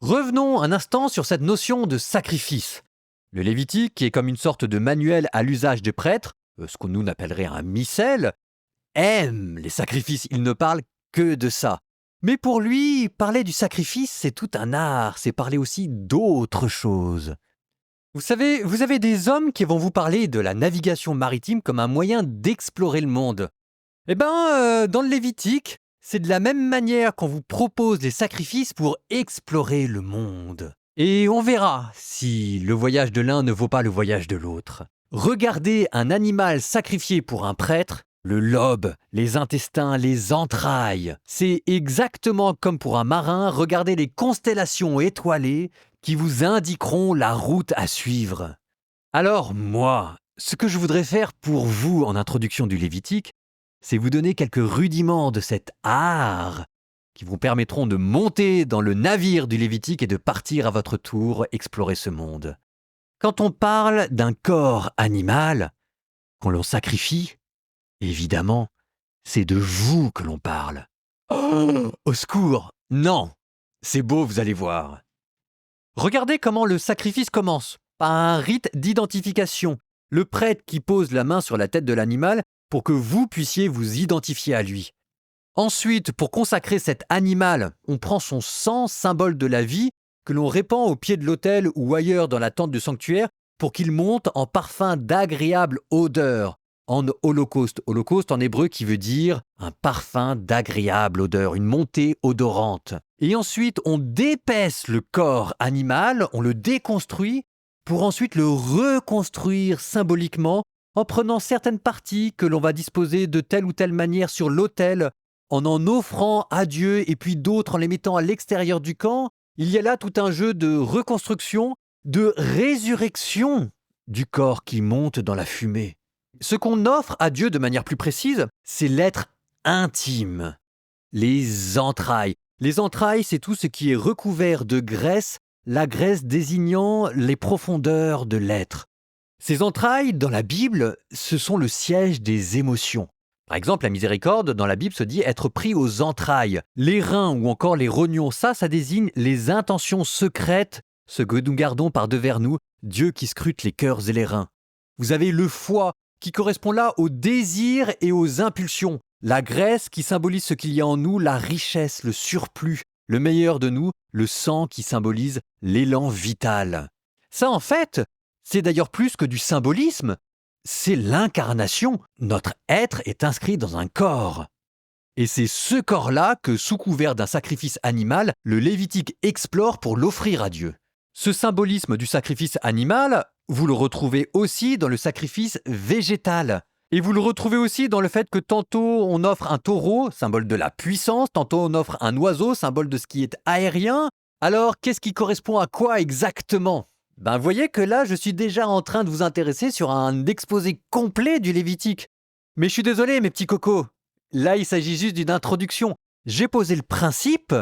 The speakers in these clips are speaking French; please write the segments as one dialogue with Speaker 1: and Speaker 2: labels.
Speaker 1: Revenons un instant sur cette notion de sacrifice. Le Lévitique, qui est comme une sorte de manuel à l'usage des prêtres, ce qu'on nous appellerait un missel, aime les sacrifices, il ne parle que de ça. Mais pour lui, parler du sacrifice, c'est tout un art, c'est parler aussi d'autres choses. Vous savez, vous avez des hommes qui vont vous parler de la navigation maritime comme un moyen d'explorer le monde. Dans le Lévitique, c'est de la même manière qu'on vous propose les sacrifices pour explorer le monde. Et on verra si le voyage de l'un ne vaut pas le voyage de l'autre. Regardez un animal sacrifié pour un prêtre, le lobe, les intestins, les entrailles. C'est exactement comme pour un marin, regardez les constellations étoilées qui vous indiqueront la route à suivre. Alors moi, ce que je voudrais faire pour vous en introduction du Lévitique, c'est vous donner quelques rudiments de cet art qui vous permettront de monter dans le navire du Lévitique et de partir à votre tour explorer ce monde. Quand on parle d'un corps animal, qu'on l'on sacrifie, évidemment, c'est de vous que l'on parle. Oh, au secours! Non! C'est beau, vous allez voir. Regardez comment le sacrifice commence, par un rite d'identification. Le prêtre qui pose la main sur la tête de l'animal pour que vous puissiez vous identifier à lui. Ensuite, pour consacrer cet animal, on prend son sang, symbole de la vie, que l'on répand au pied de l'autel ou ailleurs dans la tente du sanctuaire pour qu'il monte en parfum d'agréable odeur, en holocauste. Holocauste en hébreu qui veut dire un parfum d'agréable odeur, une montée odorante. Et ensuite, on dépaisse le corps animal, on le déconstruit pour ensuite le reconstruire symboliquement en prenant certaines parties que l'on va disposer de telle ou telle manière sur l'autel, en offrant à Dieu et puis d'autres en les mettant à l'extérieur du camp. Il y a là tout un jeu de reconstruction, de résurrection du corps qui monte dans la fumée. Ce qu'on offre à Dieu de manière plus précise, c'est l'être intime, les entrailles. Les entrailles, c'est tout ce qui est recouvert de graisse, la graisse désignant les profondeurs de l'être. Ces entrailles, dans la Bible, ce sont le siège des émotions. Par exemple, la miséricorde, dans la Bible, se dit être pris aux entrailles. Les reins ou encore les rognons, ça désigne les intentions secrètes, ce que nous gardons par devers nous, Dieu qui scrute les cœurs et les reins. Vous avez le foie, qui correspond là aux désirs et aux impulsions. La graisse, qui symbolise ce qu'il y a en nous, la richesse, le surplus, le meilleur de nous, le sang qui symbolise l'élan vital. Ça, en fait, c'est d'ailleurs plus que du symbolisme, c'est l'incarnation. Notre être est inscrit dans un corps. Et c'est ce corps-là que, sous couvert d'un sacrifice animal, le Lévitique explore pour l'offrir à Dieu. Ce symbolisme du sacrifice animal, vous le retrouvez aussi dans le sacrifice végétal. Et vous le retrouvez aussi dans le fait que tantôt on offre un taureau, symbole de la puissance, tantôt on offre un oiseau, symbole de ce qui est aérien. Alors, qu'est-ce qui correspond à quoi exactement ? Vous voyez que là, je suis déjà en train de vous intéresser sur un exposé complet du Lévitique. Mais je suis désolé, mes petits cocos. Là, il s'agit juste d'une introduction. J'ai posé le principe.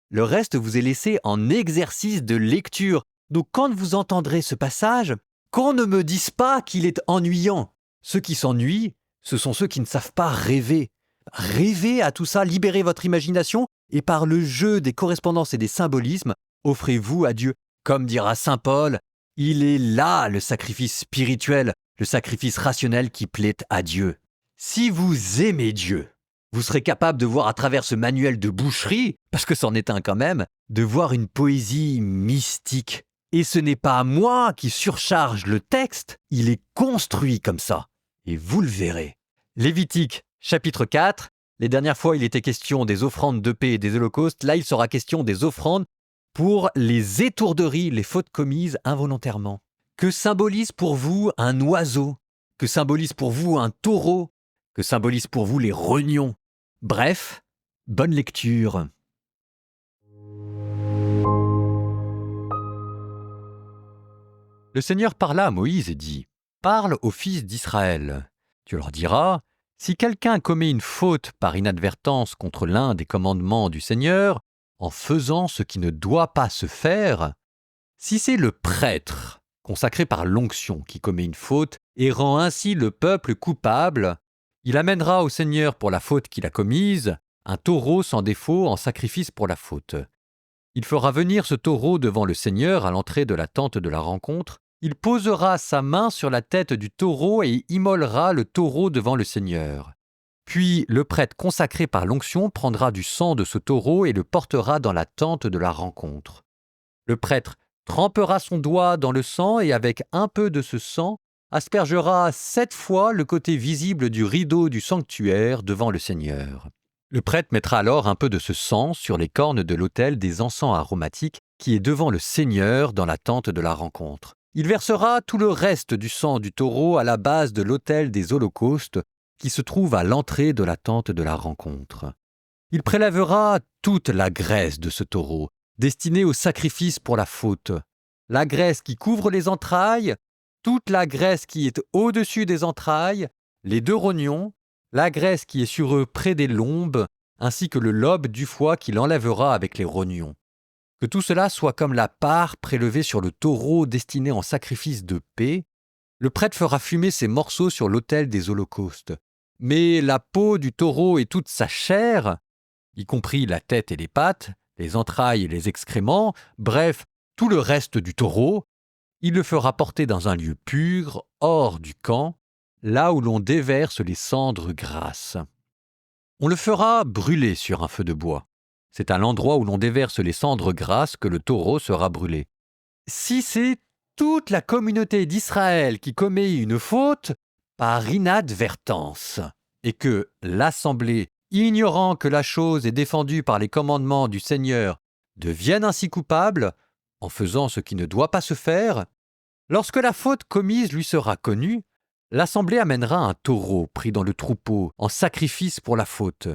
Speaker 1: Le reste vous est laissé en exercice de lecture. Donc, quand vous entendrez ce passage, qu'on ne me dise pas qu'il est ennuyant. Ceux qui s'ennuient, ce sont ceux qui ne savent pas rêver. Rêvez à tout ça, libérez votre imagination et par le jeu des correspondances et des symbolismes, offrez-vous à Dieu. Comme dira saint Paul, il est là le sacrifice spirituel, le sacrifice rationnel qui plaît à Dieu. Si vous aimez Dieu, vous serez capable de voir à travers ce manuel de boucherie, parce que c'en est un quand même, de voir une poésie mystique. Et ce n'est pas moi qui surcharge le texte, il est construit comme ça. Et vous le verrez. Lévitique, chapitre 4. Les dernières fois, il était question des offrandes de paix et des holocaustes. Là, il sera question des offrandes pour les étourderies, les fautes commises involontairement. Que symbolise pour vous un oiseau ? Que symbolise pour vous un taureau ? Que symbolise pour vous les rognons ? Bref, bonne lecture. Le Seigneur parla à Moïse et dit : « Parle aux fils d'Israël. Tu leur diras : si quelqu'un commet une faute par inadvertance contre l'un des commandements du Seigneur, en faisant ce qui ne doit pas se faire, si c'est le prêtre, consacré par l'onction, qui commet une faute et rend ainsi le peuple coupable, il amènera au Seigneur pour la faute qu'il a commise un taureau sans défaut en sacrifice pour la faute. Il fera venir ce taureau devant le Seigneur à l'entrée de la tente de la rencontre. Il posera sa main sur la tête du taureau et immolera le taureau devant le Seigneur. Puis le prêtre consacré par l'onction prendra du sang de ce taureau et le portera dans la tente de la rencontre. Le prêtre trempera son doigt dans le sang et avec un peu de ce sang, aspergera 7 fois le côté visible du rideau du sanctuaire devant le Seigneur. Le prêtre mettra alors un peu de ce sang sur les cornes de l'autel des encens aromatiques qui est devant le Seigneur dans la tente de la rencontre. Il versera tout le reste du sang du taureau à la base de l'autel des holocaustes qui se trouve à l'entrée de la tente de la rencontre. Il prélèvera toute la graisse de ce taureau, destinée au sacrifice pour la faute, la graisse qui couvre les entrailles, toute la graisse qui est au-dessus des entrailles, les 2 rognons, la graisse qui est sur eux près des lombes, ainsi que le lobe du foie qu'il enlèvera avec les rognons. Que tout cela soit comme la part prélevée sur le taureau destiné en sacrifice de paix. Le prêtre fera fumer ces morceaux sur l'autel des holocaustes. Mais la peau du taureau et toute sa chair, y compris la tête et les pattes, les entrailles et les excréments, bref, tout le reste du taureau, il le fera porter dans un lieu pur, hors du camp, là où l'on déverse les cendres grasses. On le fera brûler sur un feu de bois. C'est à l'endroit où l'on déverse les cendres grasses que le taureau sera brûlé. Si c'est toute la communauté d'Israël qui commet une faute par inadvertance, et que l'assemblée, ignorant que la chose est défendue par les commandements du Seigneur, devienne ainsi coupable, en faisant ce qui ne doit pas se faire, lorsque la faute commise lui sera connue, l'assemblée amènera un taureau pris dans le troupeau en sacrifice pour la faute.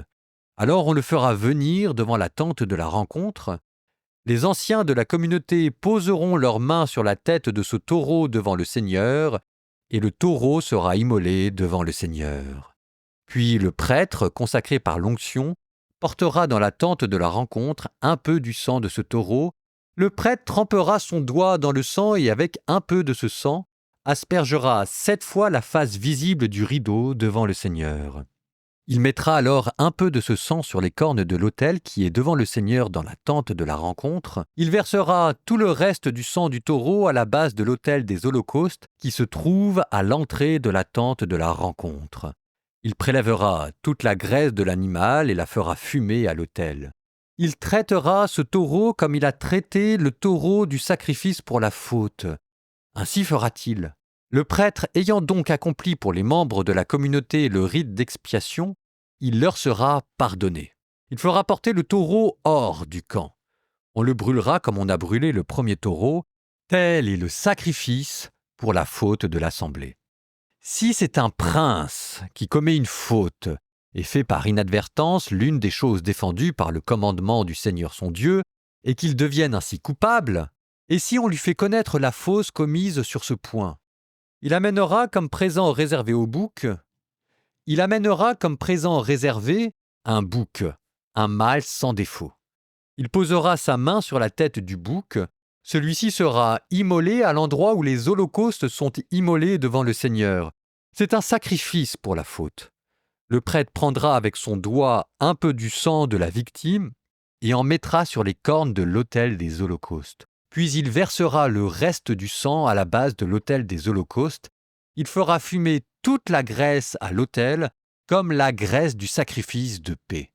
Speaker 1: Alors on le fera venir devant la tente de la rencontre. Les anciens de la communauté poseront leurs mains sur la tête de ce taureau devant le Seigneur, et le taureau sera immolé devant le Seigneur. Puis le prêtre, consacré par l'onction, portera dans la tente de la rencontre un peu du sang de ce taureau. Le prêtre trempera son doigt dans le sang et avec un peu de ce sang, aspergera 7 fois la face visible du rideau devant le Seigneur. Il mettra alors un peu de ce sang sur les cornes de l'autel qui est devant le Seigneur dans la tente de la rencontre. Il versera tout le reste du sang du taureau à la base de l'autel des holocaustes qui se trouve à l'entrée de la tente de la rencontre. Il prélèvera toute la graisse de l'animal et la fera fumer à l'autel. Il traitera ce taureau comme il a traité le taureau du sacrifice pour la faute. Ainsi fera-t-il. Le prêtre ayant donc accompli pour les membres de la communauté le rite d'expiation, il leur sera pardonné. Il fera porter le taureau hors du camp. On le brûlera comme on a brûlé le premier taureau. Tel est le sacrifice pour la faute de l'assemblée. Si c'est un prince qui commet une faute et fait par inadvertance l'une des choses défendues par le commandement du Seigneur son Dieu, et qu'il devienne ainsi coupable, et si on lui fait connaître la faute commise sur ce point, il amènera comme présent réservé au bouc, un bouc, un mâle sans défaut. Il posera sa main sur la tête du bouc, celui-ci sera immolé à l'endroit où les holocaustes sont immolés devant le Seigneur. C'est un sacrifice pour la faute. Le prêtre prendra avec son doigt un peu du sang de la victime et en mettra sur les cornes de l'autel des holocaustes. Puis il versera le reste du sang à la base de l'autel des holocaustes. Il fera fumer toute la graisse à l'autel, comme la graisse du sacrifice de paix.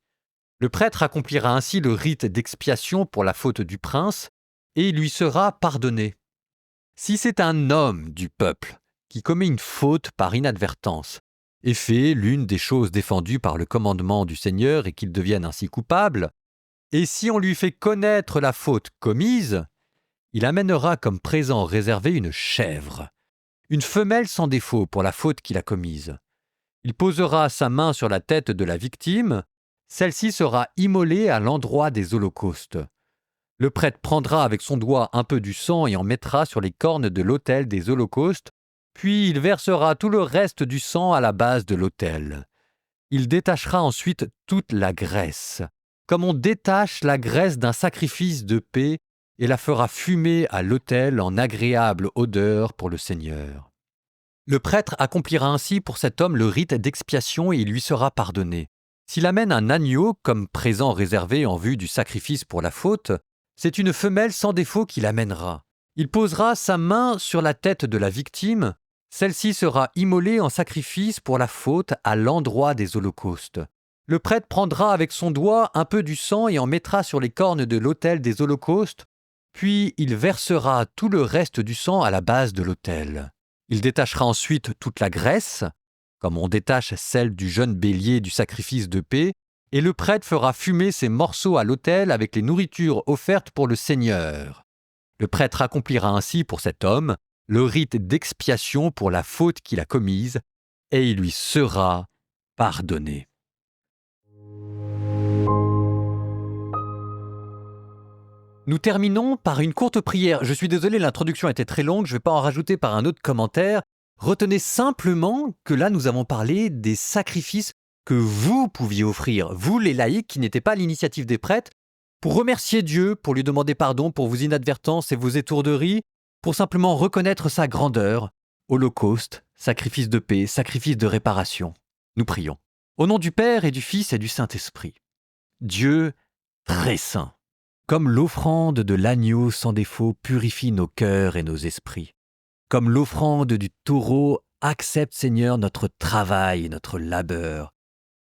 Speaker 1: Le prêtre accomplira ainsi le rite d'expiation pour la faute du prince, et il lui sera pardonné. Si c'est un homme du peuple qui commet une faute par inadvertance, et fait l'une des choses défendues par le commandement du Seigneur et qu'il devienne ainsi coupable, et si on lui fait connaître la faute commise, il amènera comme présent réservé une chèvre, une femelle sans défaut pour la faute qu'il a commise. Il posera sa main sur la tête de la victime, celle-ci sera immolée à l'endroit des holocaustes. Le prêtre prendra avec son doigt un peu du sang et en mettra sur les cornes de l'autel des holocaustes, puis il versera tout le reste du sang à la base de l'autel. Il détachera ensuite toute la graisse, comme on détache la graisse d'un sacrifice de paix, et la fera fumer à l'autel en agréable odeur pour le Seigneur. Le prêtre accomplira ainsi pour cet homme le rite d'expiation et il lui sera pardonné. S'il amène un agneau comme présent réservé en vue du sacrifice pour la faute, C'est une femelle sans défaut qui l'amènera. Il posera sa main sur la tête de la victime. Celle-ci sera immolée en sacrifice pour la faute à l'endroit des holocaustes. Le prêtre prendra avec son doigt un peu du sang et en mettra sur les cornes de l'autel des holocaustes, puis il versera tout le reste du sang à la base de l'autel. Il détachera ensuite toute la graisse, comme on détache celle du jeune bélier du sacrifice de paix, et le prêtre fera fumer ces morceaux à l'autel avec les nourritures offertes pour le Seigneur. Le prêtre accomplira ainsi pour cet homme le rite d'expiation pour la faute qu'il a commise, et il lui sera pardonné. Nous terminons par une courte prière. Je suis désolé, l'introduction était très longue, je ne vais pas en rajouter par un autre commentaire. Retenez simplement que là, nous avons parlé des sacrifices que vous pouviez offrir, vous les laïcs qui n'étaient pas à l'initiative des prêtres, pour remercier Dieu, pour lui demander pardon pour vos inadvertances et vos étourderies, pour simplement reconnaître sa grandeur, holocauste, sacrifice de paix, sacrifice de réparation. Nous prions. Au nom du Père et du Fils et du Saint-Esprit. Dieu très saint. Comme l'offrande de l'agneau sans défaut purifie nos cœurs et nos esprits, comme l'offrande du taureau accepte, Seigneur, notre travail et notre labeur,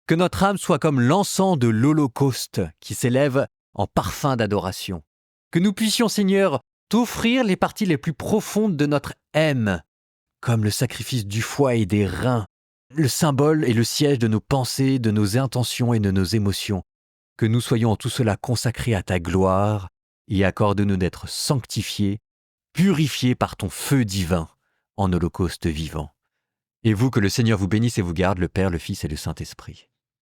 Speaker 1: que notre âme soit comme l'encens de l'holocauste qui s'élève en parfum d'adoration, que nous puissions, Seigneur, t'offrir les parties les plus profondes de notre âme, comme le sacrifice du foie et des reins, le symbole et le siège de nos pensées, de nos intentions et de nos émotions, que nous soyons en tout cela consacrés à ta gloire et accorde-nous d'être sanctifiés, purifiés par ton feu divin en holocauste vivant. Et vous, que le Seigneur vous bénisse et vous garde, le Père, le Fils et le Saint-Esprit.